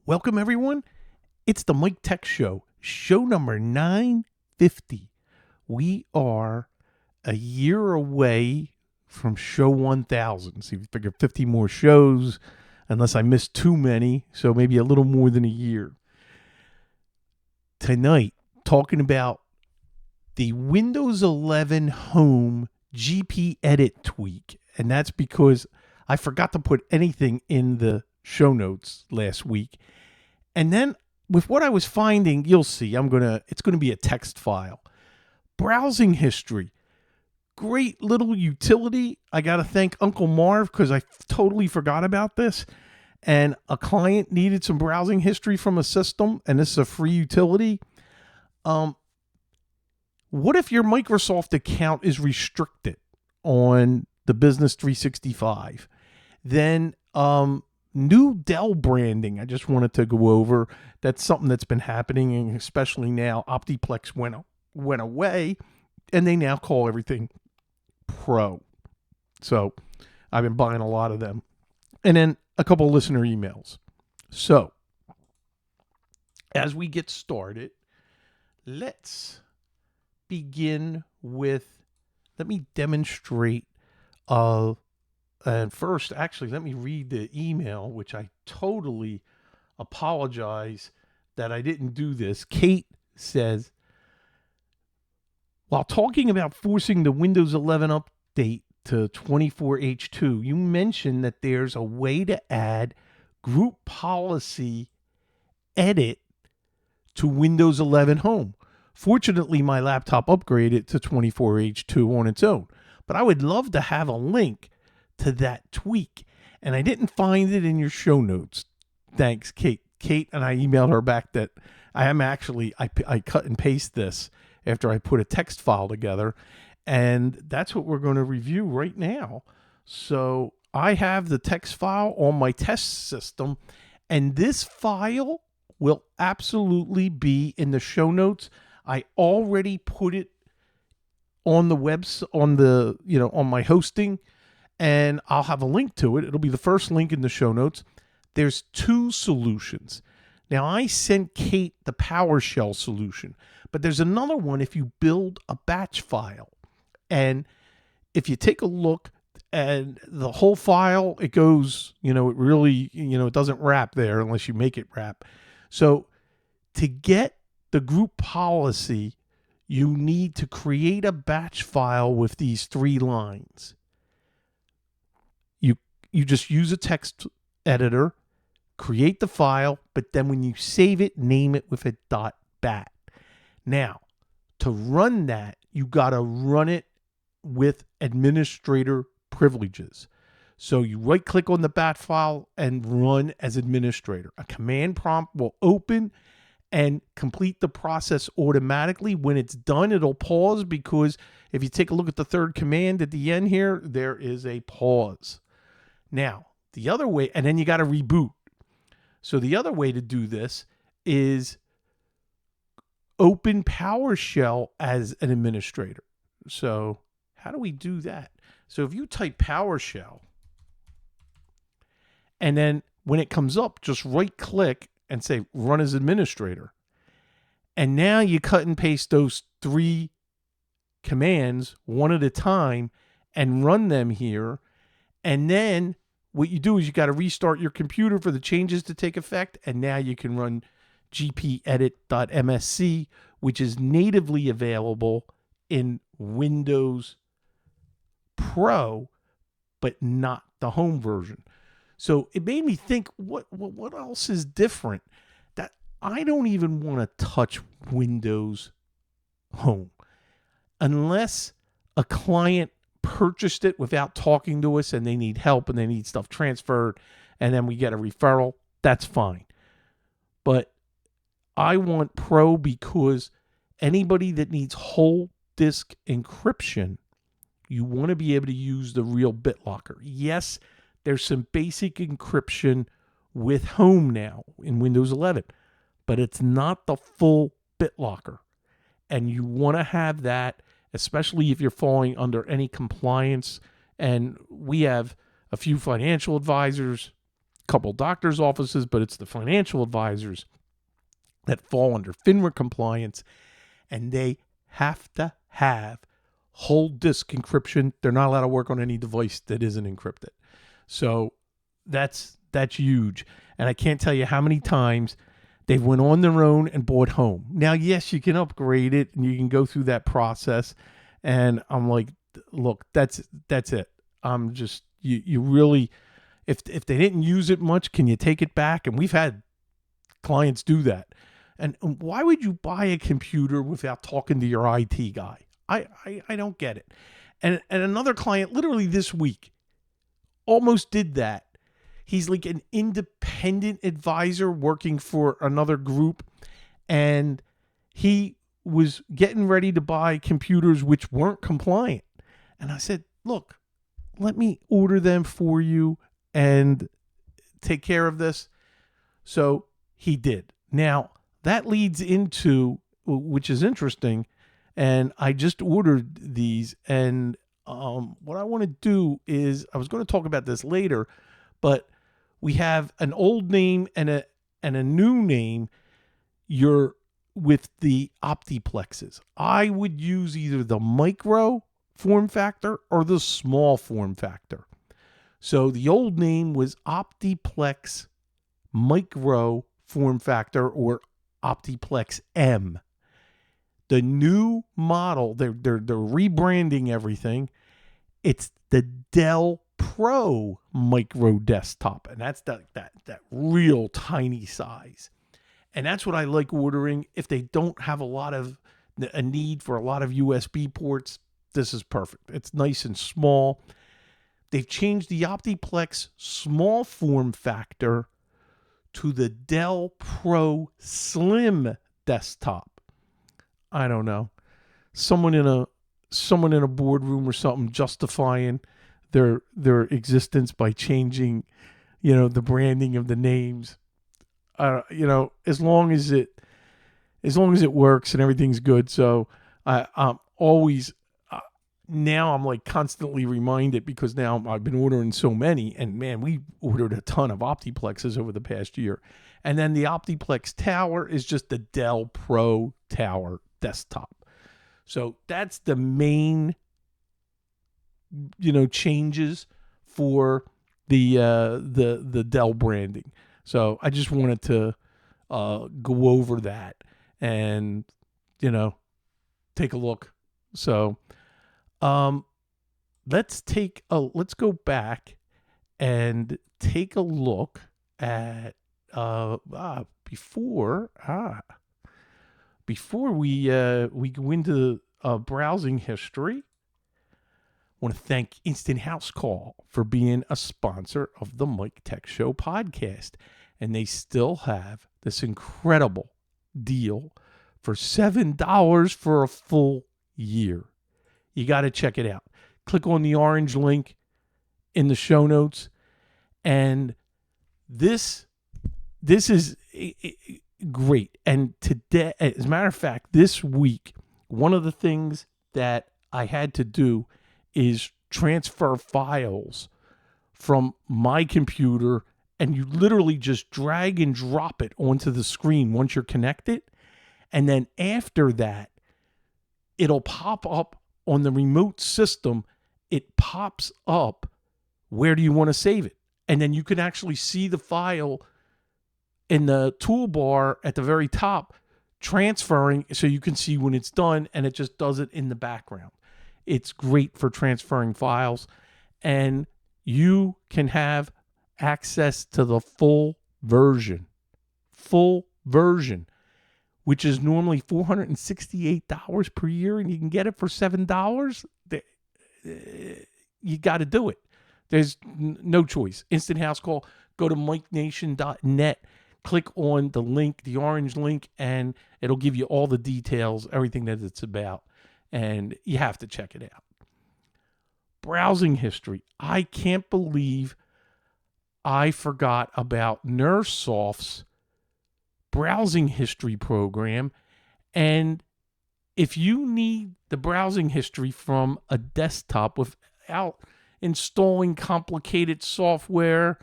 Welcome, everyone. It's the Mike Tech Show, show number 950. We are a year away from show 1000. So you figure 50 more shows, unless I missed too many, so maybe a little more than a year. Tonight, talking about the Windows 11 Home gpedit tweak. And that's because I forgot to put anything in the show notes last week. And then with what I was finding, you'll see, it's going to be a text file. Browsing history. Great little utility. I got to thank Uncle Marv because I totally forgot about this. And a client needed some browsing history from a system, and this is a free utility. What if your Microsoft account is restricted on the Business 365? Then new Dell branding, I just wanted to go over. That's something that's been happening, and especially now, Optiplex went away, and they now call everything Pro. So I've been buying a lot of them. And then a couple of listener emails. So as we get started, let's begin with, let me demonstrate and first, actually, let me read the email, which I totally apologize that I didn't do this. Kate says, while talking about forcing the Windows 11 update to 24H2, you mentioned that there's a way to add group policy edit to Windows 11 Home. Fortunately, my laptop upgraded to 24H2 on its own, but I would love to have a link to that tweak, and I didn't find it in your show notes. Thanks, Kate. Kate, and I emailed her back that I cut and paste this after I put a text file together, and that's what we're going to review right now. So I have the text file on my test system, and this file will absolutely be in the show notes. I already put it on the on my hosting, and I'll have a link to it. It'll be the first link in the show notes. There's two solutions. Now, I sent Kate the PowerShell solution, but there's another one if you build a batch file. And if you take a look at the whole file, it goes, it really, it doesn't wrap there unless you make it wrap. So to get the group policy, you need to create a batch file with these 3 lines. You just use a text editor, create the file, but then when you save it, name it with a .bat. Now, to run that, you got to run it with administrator privileges. So you right-click on the bat file and run as administrator. A command prompt will open and complete the process automatically. When it's done, it'll pause, because if you take a look at the third command at the end here, there is a pause. Now, the other way, and then you got to reboot. So the other way to do this is open PowerShell as an administrator. So how do we do that? So if you type PowerShell, and then when it comes up, just right-click and say run as administrator. And now you cut and paste those 3 commands one at a time and run them here. And then what you do is you got to restart your computer for the changes to take effect. And now you can run gpedit.msc, which is natively available in Windows Pro, but not the home version. So it made me think, what else is different? That I don't even want to touch Windows Home unless a client purchased it without talking to us and they need help and they need stuff transferred, and then we get a referral. That's fine. But I want Pro because anybody that needs whole disk encryption, you want to be able to use the real BitLocker. Yes, there's some basic encryption with Home now in Windows 11, but it's not the full BitLocker. And you want to have that, especially if you're falling under any compliance. And we have a few financial advisors couple doctors' offices, but it's the financial advisors that fall under FINRA compliance, and they have to have whole disk encryption. They're not allowed to work on any device that isn't encrypted. So that's huge. And I can't tell you how many times they went on their own and bought home. Now, yes, you can upgrade it and you can go through that process. And I'm like, look, that's it. I'm just, you really, if they didn't use it much, can you take it back? And we've had clients do that. And why would you buy a computer without talking to your IT guy? I don't get it. And another client literally this week almost did that. He's like an independent advisor working for another group, and he was getting ready to buy computers which weren't compliant. And I said, look, let me order them for you and take care of this. So he did. Now, that leads into, which is interesting, and I just ordered these, and what I want to do is, I was going to talk about this later, but we have an old name and a new name. You're with the Optiplexes. I would use either the micro form factor or the small form factor. So the old name was Optiplex Micro Form Factor, or Optiplex M. The new model, they're rebranding everything. It's the Dell Pro Micro Desktop, and that's that real tiny size. And that's what I like ordering. If they don't have a need for a lot of USB ports, this is perfect. It's nice and small. They've changed the Optiplex small form factor to the Dell Pro Slim Desktop. I don't know. Someone in a boardroom or something justifying their existence by changing, the branding of the names. As long as it works and everything's good. So I'm always now I'm like constantly reminded, because now I've been ordering so many, and man, we ordered a ton of Optiplexes over the past year. And then the Optiplex Tower is just the Dell Pro Tower Desktop. So that's the main, changes for the Dell branding. So I just wanted to go over that and, take a look. So let's go back and take a look at before we go into browsing history. I want to thank Instant House Call for being a sponsor of the Mike Tech Show podcast. And they still have this incredible deal for $7 for a full year. You got to check it out. Click on the orange link in the show notes. And this is great. And today, as a matter of fact, this week, one of the things that I had to do is transfer files from my computer, and you literally just drag and drop it onto the screen once you're connected. And then after that, it'll pop up on the remote system. It pops up, where do you want to save it? And then you can actually see the file in the toolbar at the very top transferring, so you can see when it's done, and it just does it in the background. It's great for transferring files, and you can have access to the full version, which is normally $468 per year, and you can get it for $7. You got to do it. There's no choice. Instant House Call. Go to MikeNation.net. Click on the link, the orange link, and it'll give you all the details, everything that it's about. And you have to check it out. Browsing history. I can't believe I forgot about NurseSoft's browsing history program. And if you need the browsing history from a desktop without installing complicated software,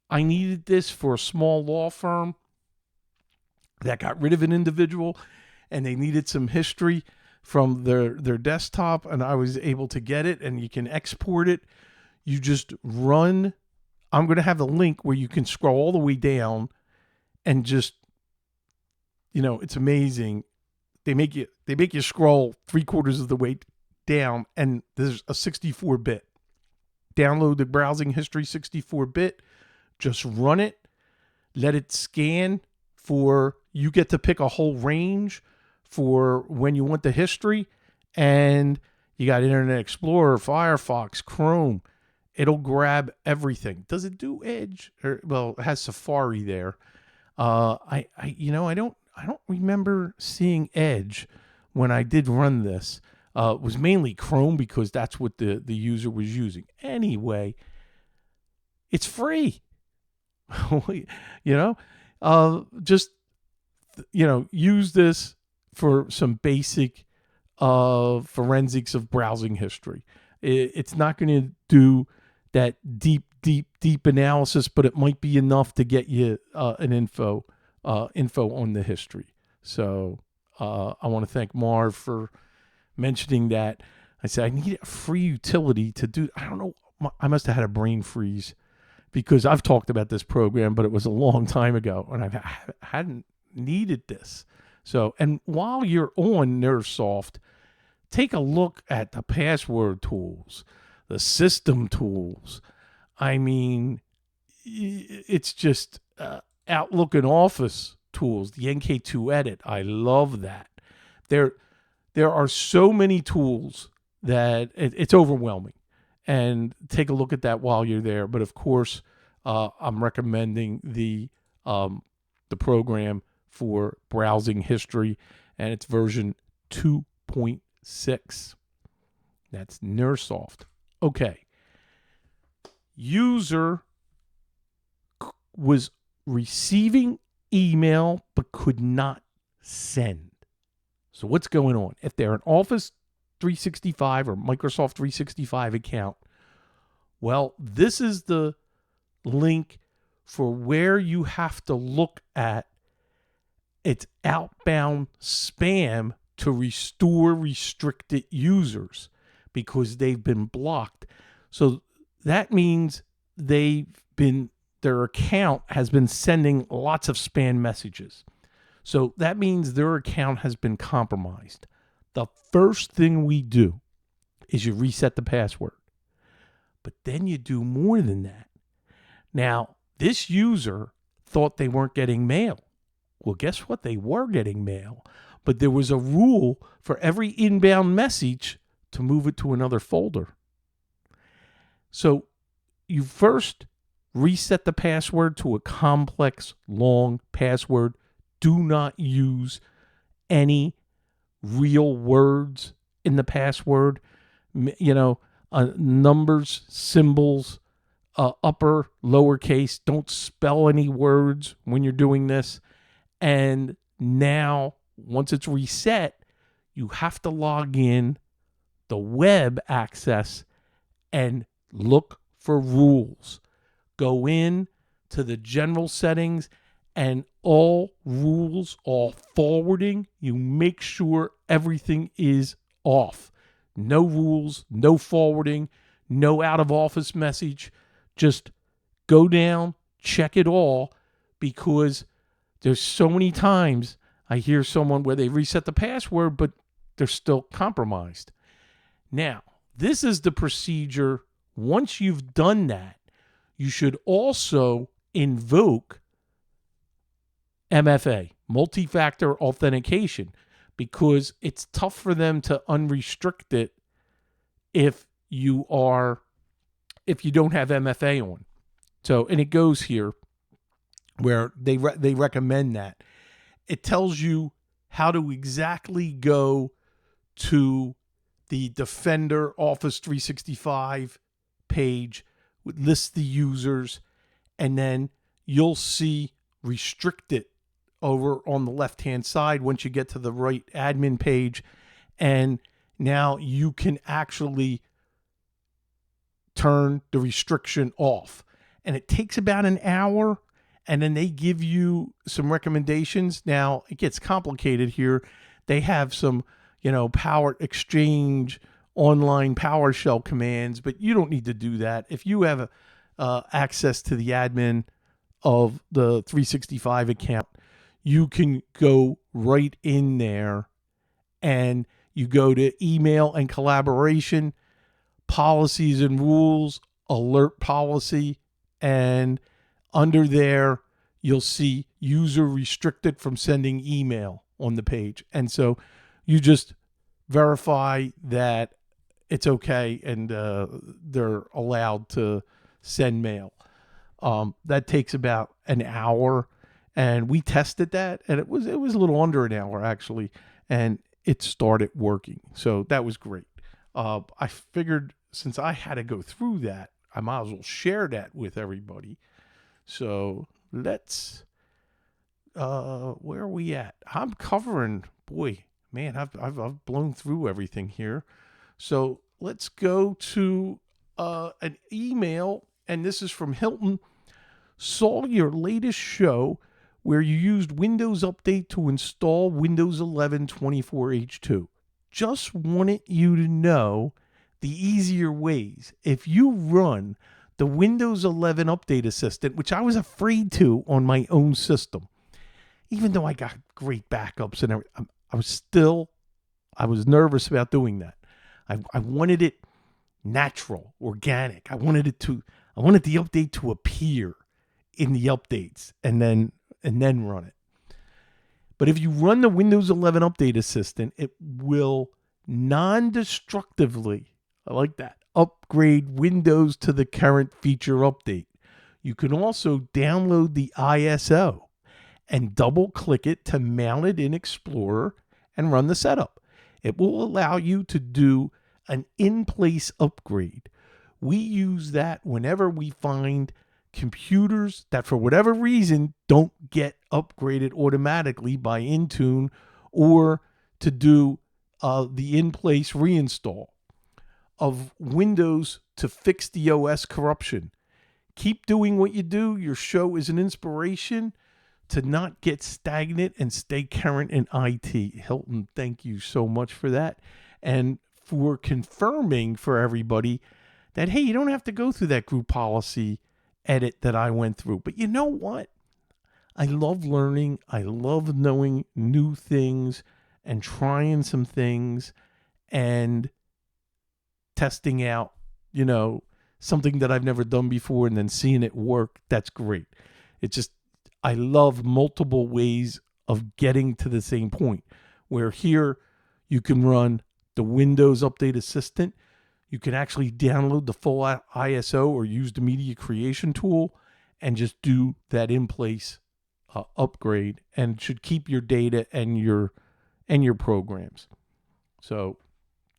I needed this for a small law firm that got rid of an individual, and they needed some history from their desktop, and I was able to get it, and you can export it. You just run. I'm going to have a link where you can scroll all the way down and just, it's amazing. They make you scroll 3/4 of the way down, and there's a 64-bit. Download the browsing history 64-bit. Just run it. Let it scan you get to pick a whole range for when you want the history, and you got Internet Explorer, Firefox, Chrome. It'll grab everything. Does it do Edge? It has Safari there. I don't remember seeing Edge when I did run this. It was mainly Chrome because that's what the user was using. Anyway, it's free. Just use this for some basic forensics of browsing history. It's not going to do that deep analysis, but it might be enough to get you an info on the history. So I want to thank Marv for mentioning that. I said I need a free utility to do. I don't know. I must have had a brain freeze because I've talked about this program, but it was a long time ago, and I hadn't needed this. So, and while you're on NerdSoft, take a look at the password tools, the system tools. I mean, it's just Outlook and Office tools, the NK2 Edit. I love that. There are so many tools that it's overwhelming. And take a look at that while you're there. But of course, I'm recommending the program for browsing history, and it's version 2.6. That's NerdSoft. Okay. User was receiving email but could not send. So what's going on? If they're an Office 365 or Microsoft 365 account, well, this is the link for where you have to look at its outbound spam to restore restricted users because they've been blocked. So that means their account has been sending lots of spam messages. So that means their account has been compromised. The first thing we do is you reset the password. But then you do more than that. Now, this user thought they weren't getting mail. Well, guess what? They were getting mail. But there was a rule for every inbound message to move it to another folder. So you first reset the password to a complex, long password. Do not use any real words in the password, numbers, symbols, upper, lowercase. Don't spell any words when you're doing this. And now, once it's reset, you have to log in the web access and look for rules. Go in to the general settings and all rules, all forwarding, you make sure everything is off. No rules, no forwarding, no out of office message. Just go down, check it all, because there's so many times I hear someone where they reset the password, but they're still compromised. Now, this is the procedure. Once you've done that, you should also invoke MFA, multi-factor authentication, because it's tough for them to unrestrict it if you don't have MFA on. So, and it goes here where they recommend that. It tells you how to exactly go to the Defender Office 365 page, lists the users, and then you'll see restricted over on the left-hand side once you get to the right admin page. And now you can actually turn the restriction off. and it takes about an hour, and then they give you some recommendations. Now, it gets complicated here. They have some, power exchange online PowerShell commands, but you don't need to do that. If you have access to the admin of the 365 account, you can go right in there and you go to email and collaboration, policies and rules, alert policy, and under there, you'll see user restricted from sending email on the page. And so you just verify that it's okay and they're allowed to send mail. That takes about an hour, and we tested that, and it was a little under an hour actually, and it started working. So that was great. I figured since I had to go through that, I might as well share that with everybody. So let's, where are we at? I'm covering, boy, man, I've blown through everything here. So let's go to an email, and this is from Hilton. Saw your latest show where you used Windows Update to install Windows 11 24H2. Just wanted you to know the easier ways. If you run the Windows 11 Update Assistant, which I was afraid to on my own system, even though I got great backups and everything, I was nervous about doing that. I wanted it natural, organic. I wanted the update to appear in the updates and then run it. But if you run the Windows 11 Update Assistant, it will non-destructively, I like that, upgrade Windows to the current feature update. You can also download the ISO and double click it to mount it in Explorer and run the setup. It will allow you to do an in-place upgrade. We use that whenever we find computers that for whatever reason don't get upgraded automatically by Intune, or to do the in-place reinstall of Windows to fix the OS corruption. Keep doing what you do. Your show is an inspiration to not get stagnant and stay current in IT. Hilton, thank you so much for that. And for confirming for everybody that, hey, you don't have to go through that group policy edit that I went through. But you know what? I love learning. I love knowing new things and trying some things and testing out, something that I've never done before and then seeing it work. That's great. It's just, I love multiple ways of getting to the same point, where here you can run the Windows Update Assistant. You can actually download the full ISO or use the media creation tool and just do that in-place upgrade, and it should keep your data and your programs. So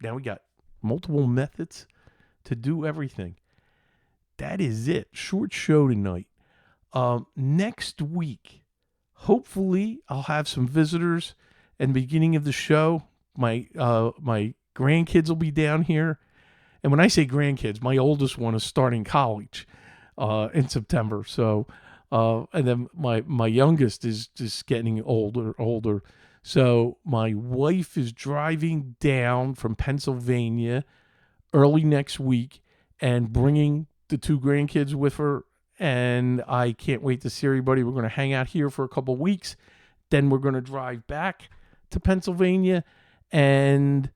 now we got multiple methods to do everything. That is it. Short show tonight. Next week, hopefully I'll have some visitors. And beginning of the show, my grandkids will be down here. And when I say grandkids, my oldest one is starting college in September. So, and then my youngest is just getting older. So my wife is driving down from Pennsylvania early next week and bringing the two grandkids with her. And I can't wait to see everybody. We're going to hang out here for a couple of weeks. Then we're going to drive back to Pennsylvania and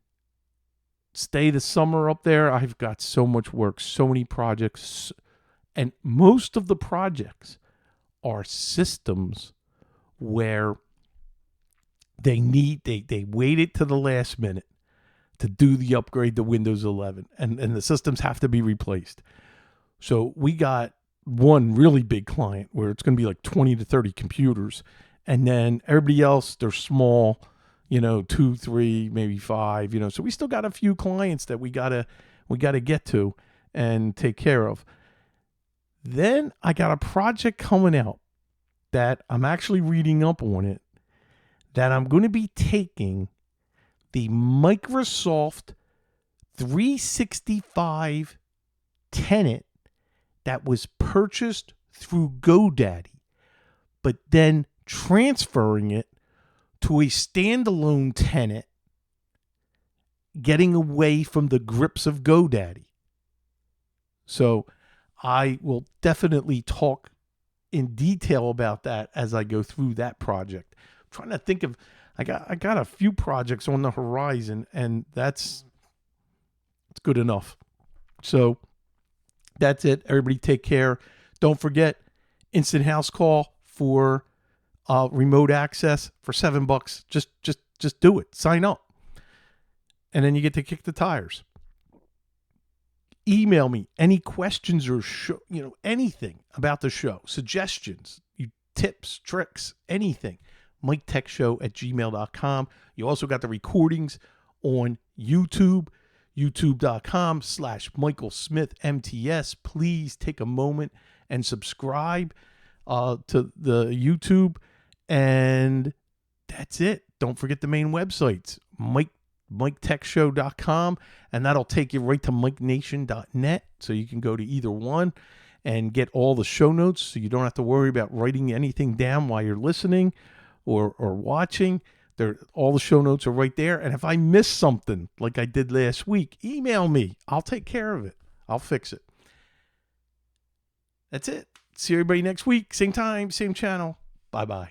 stay the summer up there. I've got so much work, so many projects, and most of the projects are systems where they waited to the last minute to do the upgrade to Windows 11, and the systems have to be replaced. So we got one really big client where it's going to be like 20 to 30 computers, and then everybody else, they're small, 2, 3, maybe 5, so we still got a few clients that we gotta get to and take care of. Then I got a project coming out that I'm actually reading up on it, that I'm going to be taking the Microsoft 365 tenant that was purchased through GoDaddy, but then transferring it to a standalone tenant, getting away from the grips of GoDaddy. So I will definitely talk in detail about that as I go through that project. I'm trying to think of, I got a few projects on the horizon, and it's good enough. So that's it. Everybody take care. Don't forget, Instant House Call for remote access for $7. Just do it. Sign up. And then you get to kick the tires. Email me any questions or anything about the show, suggestions, tips, tricks, anything. MikeTechShow@gmail.com. You also got the recordings on YouTube, youtube.com/Michael Smith MTS. Please take a moment and subscribe to the YouTube. And that's it. Don't forget the main websites, MikeTechShow.com, and that'll take you right to MikeNation.net. So you can go to either one and get all the show notes, so you don't have to worry about writing anything down while you're listening or watching. All the show notes are right there. And if I miss something like I did last week, email me. I'll take care of it. I'll fix it. That's it. See everybody next week. Same time, same channel. Bye-bye.